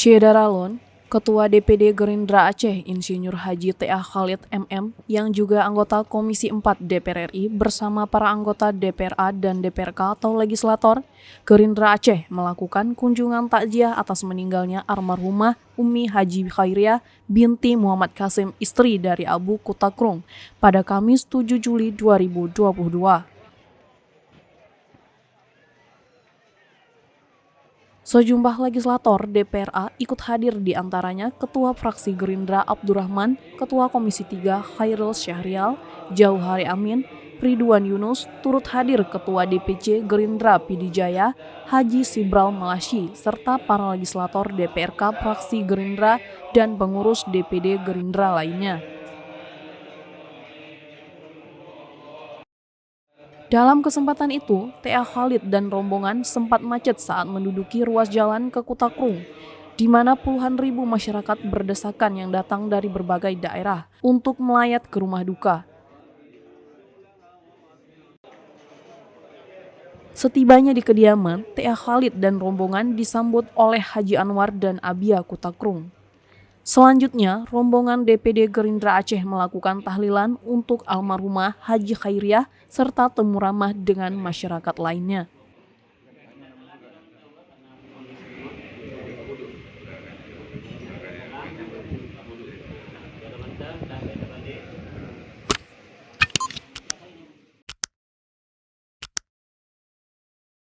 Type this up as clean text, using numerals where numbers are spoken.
Syedaralun, Ketua DPD Gerindra Aceh Insinyur Haji T.A. Khalid MM yang juga anggota Komisi 4 DPR RI bersama para anggota DPRA dan DPRK atau legislator Gerindra Aceh melakukan kunjungan takziah atas meninggalnya almarhumah Umi Haji Khairiah binti Muhammad Kasim istri dari Abu Kutakrung pada Kamis 7 Juli 2022. Sejumlah legislator DPRA ikut hadir di antaranya Ketua Fraksi Gerindra Abdurrahman, Ketua Komisi 3 Khairil Syahrial, Jauhari Amin, Ridwan Yunus, turut hadir Ketua DPC Gerindra Pidijaya, Haji Sibral Malasyi, serta para legislator DPRK Fraksi Gerindra dan pengurus DPD Gerindra lainnya. Dalam kesempatan itu, T.A. Khalid dan rombongan sempat macet saat menduduki ruas jalan ke Kutakrung, di mana puluhan ribu masyarakat berdesakan yang datang dari berbagai daerah untuk melayat ke rumah duka. Setibanya di kediaman, T.A. Khalid dan rombongan disambut oleh Haji Anwar dan Abia Kutakrung. Selanjutnya, rombongan DPD Gerindra Aceh melakukan tahlilan untuk almarhumah Haji Khairiah serta temu ramah dengan masyarakat lainnya.